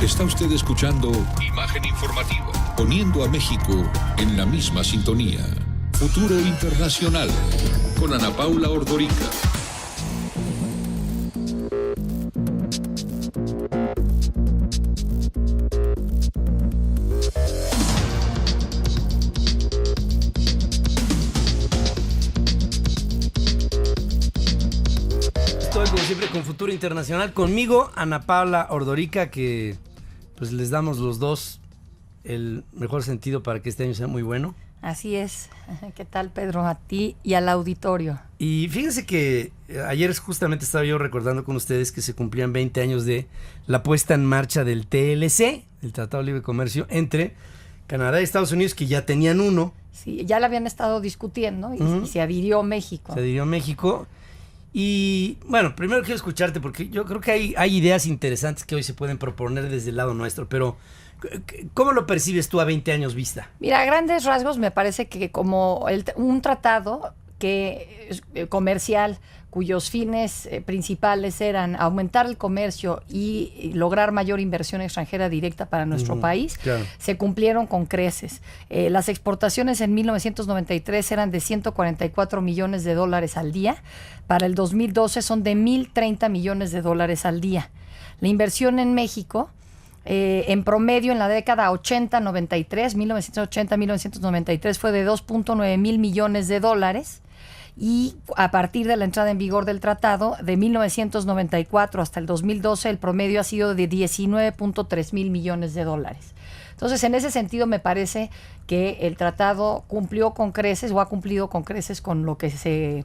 Está usted escuchando Imagen Informativa, poniendo a México en la misma sintonía. Futuro Internacional, con Ana Paula Ordorica. Estoy como siempre con Futuro Internacional. Conmigo, Ana Paula Ordorica, que pues les damos los dos el mejor sentido para que este año sea muy bueno. Así es. ¿Qué tal, Pedro? A ti y al auditorio. Y fíjense que ayer justamente estaba yo recordando con ustedes que se cumplían 20 años de la puesta en marcha del TLC, el Tratado de Libre Comercio entre Canadá y Estados Unidos, que ya tenían uno. Sí, ya lo habían estado discutiendo y se adhirió México. Se adhirió México. Y bueno, primero quiero escucharte porque yo creo que hay ideas interesantes que hoy se pueden proponer desde el lado nuestro, pero ¿cómo lo percibes tú a 20 años vista? Mira, a grandes rasgos me parece que como un tratado comercial cuyos fines principales eran aumentar el comercio y lograr mayor inversión extranjera directa para nuestro país, claro, se cumplieron con creces. Las exportaciones en 1993 eran de 144 millones de dólares al día. Para el 2012 son de 1.030 millones de dólares al día. La inversión en México, en promedio en la década 80-93, 1980-1993, fue de 2.9 mil millones de dólares. Y a partir de la entrada en vigor del tratado, de 1994 hasta el 2012, el promedio ha sido de 19.3 mil millones de dólares. Entonces, en ese sentido, me parece que el tratado cumplió con creces o ha cumplido con creces con lo que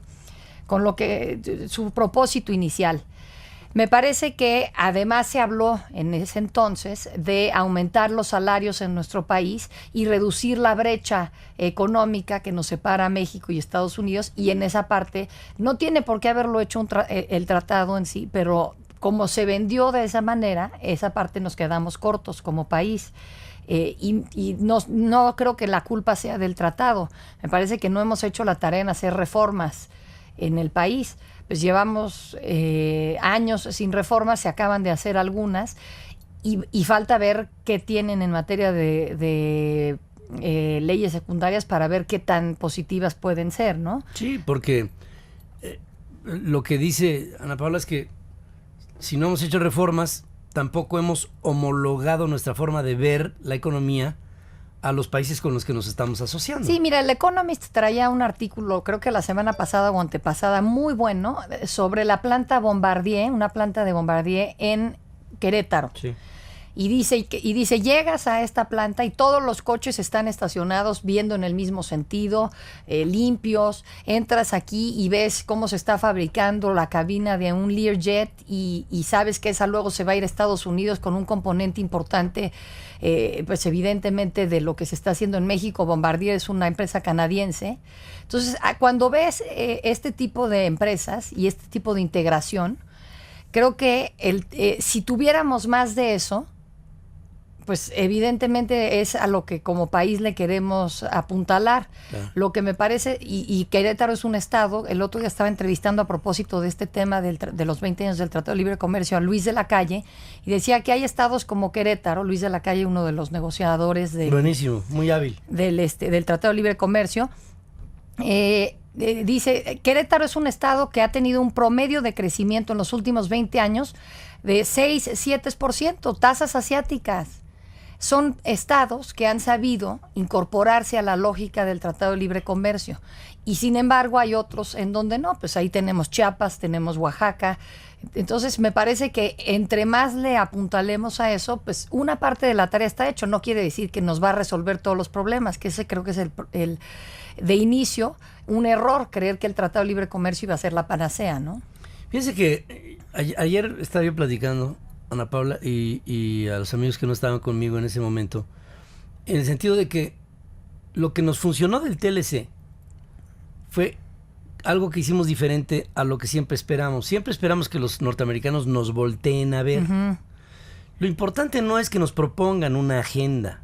su propósito inicial. Me parece que además se habló en ese entonces de aumentar los salarios en nuestro país y reducir la brecha económica que nos separa a México y Estados Unidos, y en esa parte no tiene por qué haberlo hecho el tratado en sí, pero como se vendió de esa manera, esa parte nos quedamos cortos como país. Y no creo que la culpa sea del tratado. Me parece que no hemos hecho la tarea en hacer reformas en el país. Pues llevamos años sin reformas, se acaban de hacer algunas y falta ver qué tienen en materia de leyes secundarias para ver qué tan positivas pueden ser, ¿no? Sí, porque lo que dice Ana Paula es que si no hemos hecho reformas, tampoco hemos homologado nuestra forma de ver la economía a los países con los que nos estamos asociando. Sí, mira, el Economist traía un artículo, creo que la semana pasada o antepasada, muy bueno, sobre la planta Bombardier, una planta de Bombardier en Querétaro. Sí. Y dice, llegas a esta planta y todos los coches están estacionados viendo en el mismo sentido, limpios. Entras aquí y ves cómo se está fabricando la cabina de un Learjet y sabes que esa luego se va a ir a Estados Unidos con un componente importante, pues evidentemente de lo que se está haciendo en México. Bombardier es una empresa canadiense. Entonces, cuando ves este tipo de empresas y este tipo de integración, creo que si tuviéramos más de eso, pues evidentemente es a lo que como país le queremos apuntalar. Claro. Lo que me parece, y Querétaro es un estado, el otro día estaba entrevistando a propósito de este tema de los 20 años del Tratado de Libre Comercio a Luis de la Calle, y decía que hay estados como Querétaro, Luis de la Calle, uno de los negociadores buenísimo, muy hábil. Del Tratado de Libre Comercio, dice, Querétaro es un estado que ha tenido un promedio de crecimiento en los últimos 20 años de 6-7%, tasas asiáticas. Son estados que han sabido incorporarse a la lógica del Tratado de Libre Comercio. Y sin embargo hay otros en donde no. Pues ahí tenemos Chiapas, tenemos Oaxaca. Entonces me parece que entre más le apuntalemos a eso, pues una parte de la tarea está hecho. No quiere decir que nos va a resolver todos los problemas, que ese creo que es el de inicio, un error creer que el Tratado de Libre Comercio iba a ser la panacea, ¿no? Fíjense que ayer estaba yo platicando, Ana Paula, y a los amigos que no estaban conmigo en ese momento, en el sentido de que lo que nos funcionó del TLC fue algo que hicimos diferente a lo que siempre esperamos. Siempre esperamos que los norteamericanos nos volteen a ver. Uh-huh. Lo importante no es que nos propongan una agenda,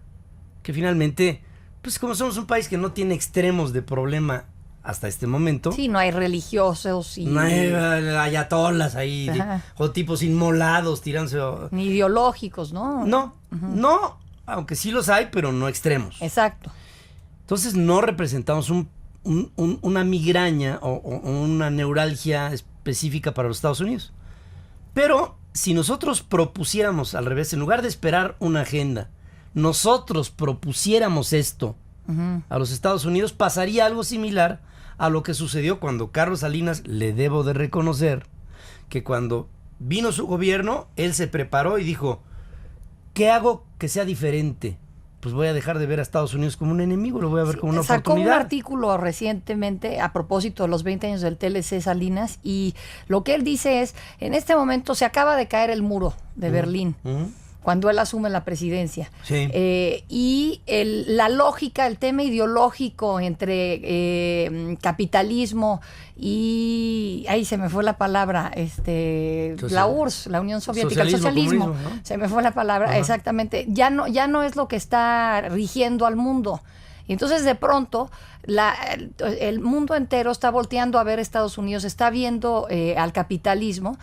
que finalmente, pues como somos un país que no tiene extremos de problema hasta este momento. Sí, no hay religiosos y No hay ayatolas ahí, o tipos inmolados tirándose. ni ideológicos, ¿no? No, aunque sí los hay, pero no extremos. Exacto. Entonces no representamos una migraña o una neuralgia específica para los Estados Unidos. Pero si nosotros propusiéramos al revés, en lugar de esperar una agenda, nosotros propusiéramos esto a los Estados Unidos, pasaría algo similar a lo que sucedió cuando Carlos Salinas, le debo de reconocer, que cuando vino su gobierno, él se preparó y dijo, ¿qué hago que sea diferente? Pues voy a dejar de ver a Estados Unidos como un enemigo, lo voy a ver como una oportunidad. Sacó un artículo recientemente a propósito de los 20 años del TLC Salinas, y lo que él dice es, en este momento se acaba de caer el muro de Berlín, cuando él asume la presidencia. Sí. Y la lógica, el tema ideológico entre capitalismo y... ahí se me fue la palabra, la URSS, la Unión Soviética, el socialismo, ¿no? Se me fue la palabra, exactamente. Ya no es lo que está rigiendo al mundo. Y entonces de pronto el mundo entero está volteando a ver a Estados Unidos, está viendo al capitalismo,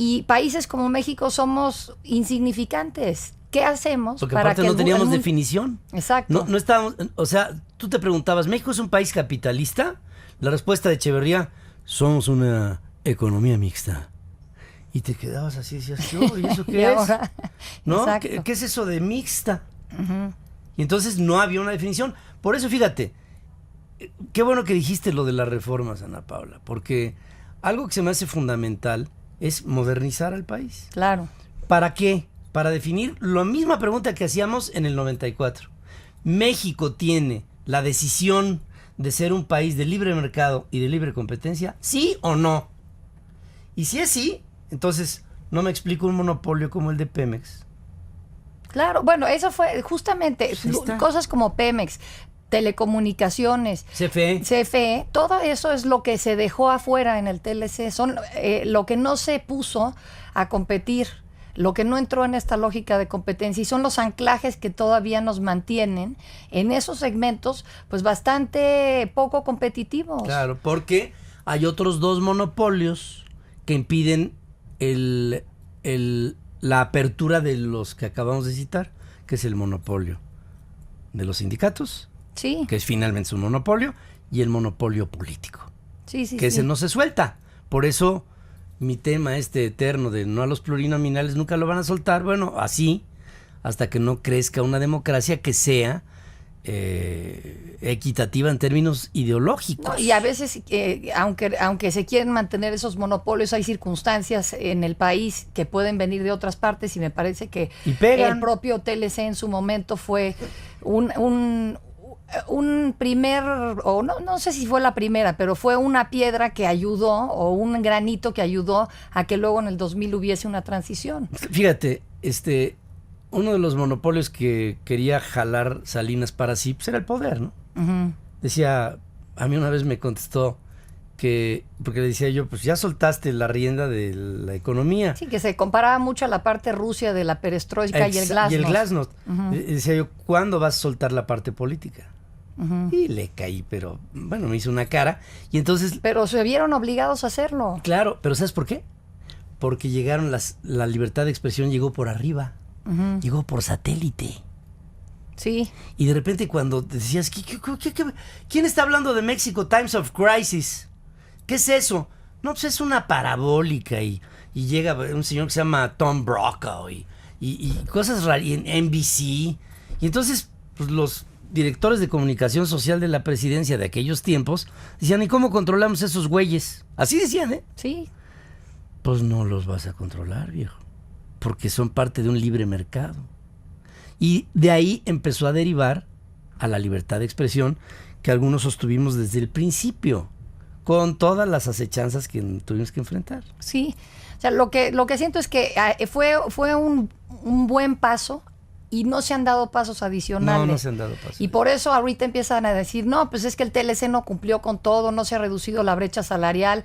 y países como México somos insignificantes. ¿Qué hacemos? Porque aparte no teníamos definición. Exacto. No estábamos, o sea, tú te preguntabas, ¿México es un país capitalista? La respuesta de Echeverría, somos una economía mixta. Y te quedabas así, decías, ¿y eso qué es? Ahora, ¿No? ¿Qué es eso de mixta? Y entonces no había una definición. Por eso, fíjate, qué bueno que dijiste lo de las reformas, Ana Paula, porque algo que se me hace fundamental es modernizar al país. Claro. ¿Para qué? Para definir la misma pregunta que hacíamos en el 94. ¿México tiene la decisión de ser un país de libre mercado y de libre competencia? ¿Sí o no? Y si es sí, entonces no me explico un monopolio como el de Pemex. Claro, bueno, eso fue justamente cosas como Pemex, telecomunicaciones, CFE, todo eso es lo que se dejó afuera en el TLC, son lo que no se puso a competir, lo que no entró en esta lógica de competencia, y son los anclajes que todavía nos mantienen en esos segmentos pues bastante poco competitivos. Claro, porque hay otros dos monopolios que impiden la apertura de los que acabamos de citar, que es el monopolio de los sindicatos, sí, que es finalmente un monopolio, y el monopolio político, que ese no se suelta. Por eso mi tema eterno de no a los plurinominales nunca lo van a soltar, bueno, así, hasta que no crezca una democracia que sea equitativa en términos ideológicos. No, y a veces, aunque se quieren mantener esos monopolios, hay circunstancias en el país que pueden venir de otras partes, y me parece que el propio TLC en su momento fue un primer, o no sé si fue la primera, pero fue una piedra que ayudó, o un granito que ayudó a que luego en el 2000 hubiese una transición. Fíjate, uno de los monopolios que quería jalar Salinas para sí, pues era el poder, ¿no? Decía, a mí una vez me contestó porque le decía yo, pues ya soltaste la rienda de la economía. Sí, que se comparaba mucho a la parte Rusia de la perestroika y el glasnost. Y el glasnost. Decía yo, ¿cuándo vas a soltar la parte política? Y le caí, pero bueno, me hizo una cara. Y entonces... Pero se vieron obligados a hacerlo. Claro, pero ¿sabes por qué? Porque llegaron la libertad de expresión llegó por arriba. Llegó por satélite. Sí. Y de repente cuando decías, ¿quién está hablando de México Times of Crisis? ¿Qué es eso? No, pues es una parabólica y llega un señor que se llama Tom Brokaw y cosas raras, y en NBC. Y entonces, pues los directores de comunicación social de la presidencia de aquellos tiempos decían, ¿y cómo controlamos esos güeyes? Así decían, ¿eh? Sí. Pues no los vas a controlar, viejo, porque son parte de un libre mercado. Y de ahí empezó a derivar a la libertad de expresión que algunos sostuvimos desde el principio, con todas las acechanzas que tuvimos que enfrentar. Sí, o sea, lo que siento es que fue un buen paso, y no se han dado pasos adicionales. No se han dado pasos. Y por eso ahorita empiezan a decir, no, pues es que el TLC no cumplió con todo, no se ha reducido la brecha salarial,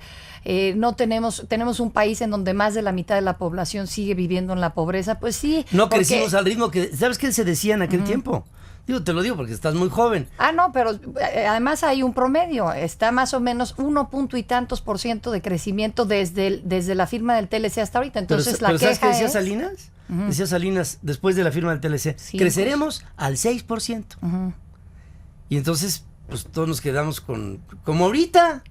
no tenemos un país en donde más de la mitad de la población sigue viviendo en la pobreza. Pues sí. No crecimos al ritmo que, ¿sabes qué se decía en aquel tiempo? Te lo digo porque estás muy joven. No, pero además hay un promedio. Está más o menos 1 punto y tantos % de crecimiento desde la firma del TLC hasta ahorita. Entonces pero ¿sabes qué decía es... Salinas? Decía Salinas, después de la firma del TLC, creceremos al 6%. Y entonces, pues todos nos quedamos como ahorita.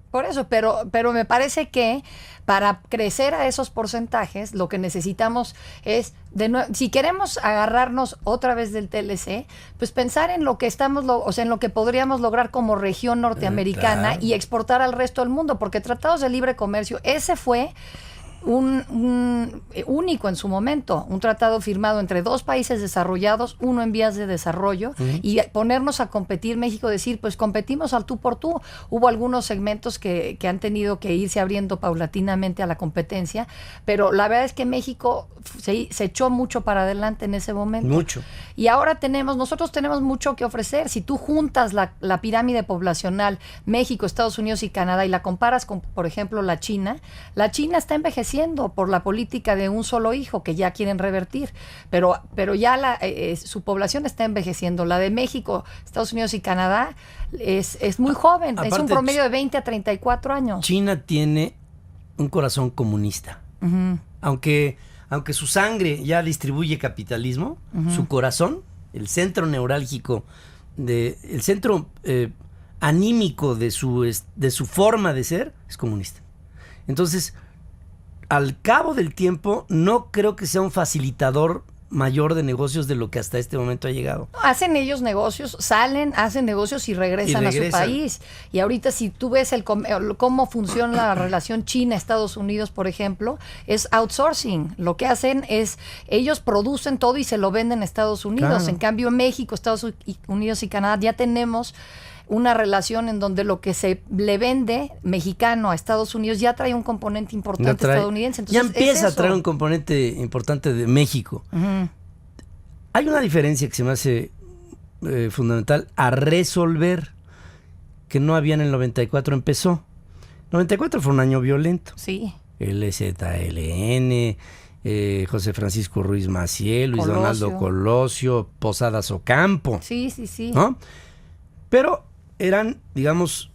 Por eso, pero me parece que para crecer a esos porcentajes, lo que necesitamos es, si queremos agarrarnos otra vez del TLC, pues pensar en lo que en lo que podríamos lograr como región norteamericana, claro, y exportar al resto del mundo, porque tratados de libre comercio, ese fue un único en su momento, un tratado firmado entre 2 países desarrollados, uno en vías de desarrollo, y ponernos a competir, México decir, pues competimos al tú por tú. Hubo algunos segmentos que han tenido que irse abriendo paulatinamente a la competencia, pero la verdad es que México se echó mucho para adelante en ese momento. Mucho. Y ahora nosotros tenemos mucho que ofrecer. Si tú juntas la pirámide poblacional, México, Estados Unidos y Canadá, y la comparas con, por ejemplo, la China está envejeciendo por la política de un solo hijo que ya quieren revertir, pero ya su población está envejeciendo. La de México, Estados Unidos y Canadá es muy joven, es un promedio de 20 a 34 años. China tiene un corazón comunista. Aunque su sangre ya distribuye capitalismo, su corazón, el centro neurálgico, el centro anímico de su forma de ser, es comunista. Entonces, al cabo del tiempo, no creo que sea un facilitador mayor de negocios de lo que hasta este momento ha llegado. Hacen ellos negocios, hacen negocios y regresan a su país. Y ahorita si tú ves cómo funciona la relación China-Estados Unidos, por ejemplo, es outsourcing. Lo que hacen es, ellos producen todo y se lo venden a Estados Unidos. Claro. En cambio, México, Estados Unidos y Canadá ya tenemos una relación en donde lo que se le vende mexicano a Estados Unidos ya trae un componente importante estadounidense. Entonces, ya empieza a traer un componente importante de México. Hay una diferencia que se me hace fundamental a resolver, que no había en el 94, empezó. 94 fue un año violento. Sí. LZLN, José Francisco Ruiz Maciel, Luis Donaldo Colosio, Posadas Ocampo. Sí. ¿No? Pero eran, digamos,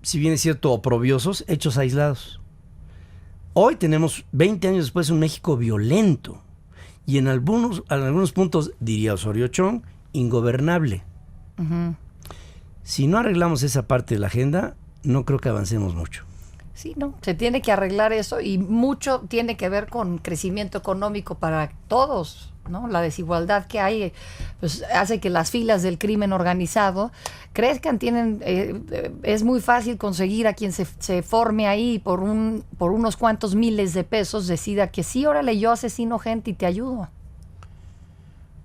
si bien es cierto, oprobiosos, hechos aislados. Hoy tenemos, 20 años después, un México violento. Y en algunos puntos, diría Osorio Chong, ingobernable. Si no arreglamos esa parte de la agenda, no creo que avancemos mucho. Sí, no, se tiene que arreglar eso, y mucho tiene que ver con crecimiento económico para todos, ¿no? La desigualdad que hay pues hace que las filas del crimen organizado crezcan. Es muy fácil conseguir a quien se forme ahí por unos cuantos miles de pesos, decida que sí, órale, yo asesino gente y te ayudo.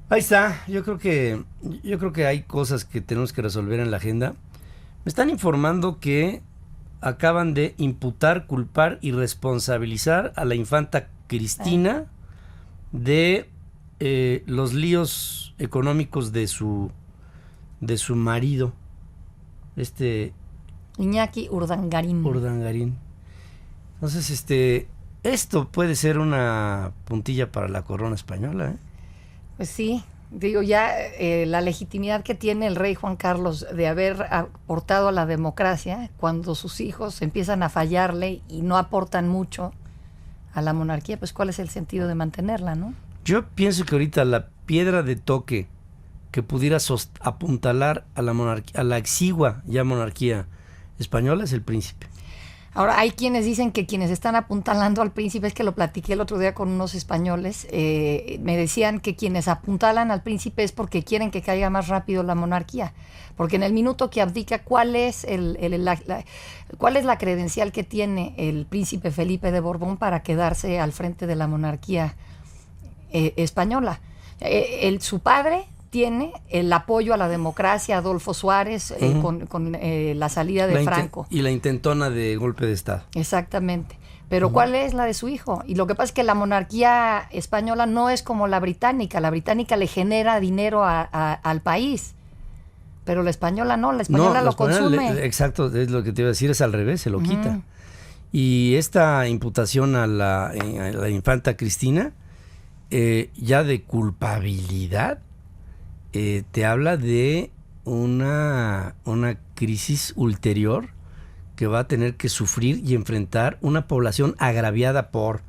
Ahí está. Yo creo que hay cosas que tenemos que resolver en la agenda. Me están informando que acaban de imputar, culpar y responsabilizar a la infanta Cristina de los líos económicos de su marido, Iñaki Urdangarín. Entonces, esto puede ser una puntilla para la corona española, ¿eh? Pues sí, digo, ya la legitimidad que tiene el rey Juan Carlos de haber aportado a la democracia, cuando sus hijos empiezan a fallarle y no aportan mucho a la monarquía, pues ¿cuál es el sentido de mantenerla, no? Yo pienso que ahorita la piedra de toque que pudiera apuntalar a la monarquía, a la exigua ya monarquía española, es el príncipe. Ahora, hay quienes dicen que quienes están apuntalando al príncipe, es que lo platiqué el otro día con unos españoles, me decían que quienes apuntalan al príncipe es porque quieren que caiga más rápido la monarquía, porque en el minuto que abdica, ¿cuál es la credencial que tiene el príncipe Felipe de Borbón para quedarse al frente de la monarquía española? Su padre tiene el apoyo a la democracia, Adolfo Suárez, con la salida de Franco. Y la intentona de golpe de Estado. Exactamente. Pero ¿cuál es la de su hijo? Y lo que pasa es que la monarquía española no es como la británica. La británica le genera dinero al país, pero la española no, la española lo consume. Exacto, es lo que te iba a decir, es al revés, se lo quita. Y esta imputación a la infanta Cristina, ya de culpabilidad, te habla de una crisis ulterior que va a tener que sufrir y enfrentar una población agraviada por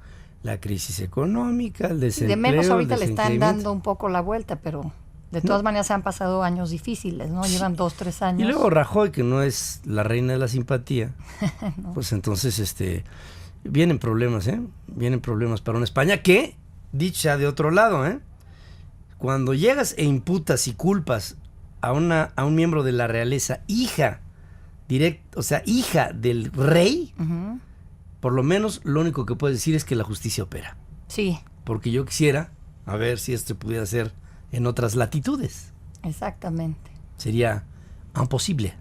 la crisis económica, el desempleo. De menos ahorita el le están desencremento. dando un poco la vuelta, pero de todas maneras se han pasado años difíciles, ¿no? Llevan 2, 3 años. Y luego Rajoy, que no es la reina de la simpatía, no. Pues entonces vienen problemas, vienen problemas para una España que, dicha de otro lado, cuando llegas e imputas y culpas a un miembro de la realeza, hija del rey, Uh-huh. por lo menos lo único que puedes decir es que la justicia opera. Sí, Porque yo quisiera a ver si esto pudiera ser en otras latitudes. exactamente. Sería imposible.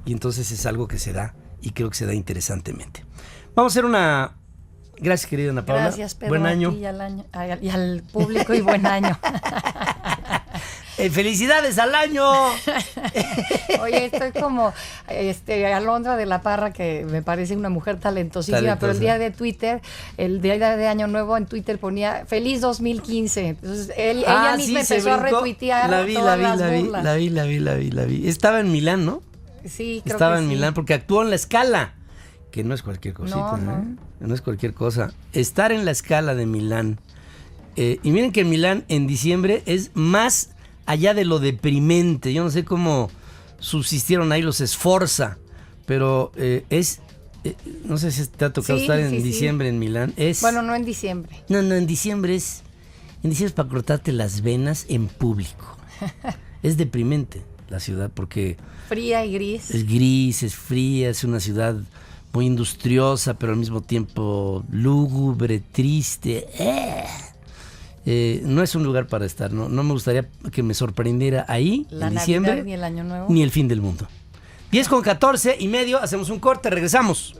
Y entonces es algo que se da y creo que se da interesantemente. Vamos a hacer una... Gracias, querida Ana Paula. Gracias, Pedro. Buen a año. ti y al público y buen año. ¡Felicidades al año! Oye, estoy como Alondra de la Parra, que me parece una mujer talentosísima, Talentosa. pero el día de Twitter, el día de Año Nuevo en Twitter ponía Feliz 2015. Entonces ella misma se empezó a brincó. retuitear La vi. burlas. Estaba en Milán, ¿no? Sí, creo Estaba que en sí. Milán porque actuó en La Scala, que no es cualquier cosita, No. No es cualquier cosa. Estar en La Scala de Milán. Y miren que Milán en diciembre es más allá de lo deprimente. Yo no sé cómo subsistieron ahí los Sforza, pero no sé si te ha tocado Sí, estar en sí, sí. diciembre en Milán. Bueno, no en diciembre. No, en diciembre es para cortarte las venas en público. Es deprimente la ciudad porque Fría y gris. es gris, es fría, es una ciudad muy industriosa, pero al mismo tiempo lúgubre, triste. No es un lugar para estar, no me gustaría que me sorprendiera ahí La en Navidad diciembre ni el Año Nuevo. ni el fin del mundo. 10:14 y medio, hacemos un corte, regresamos.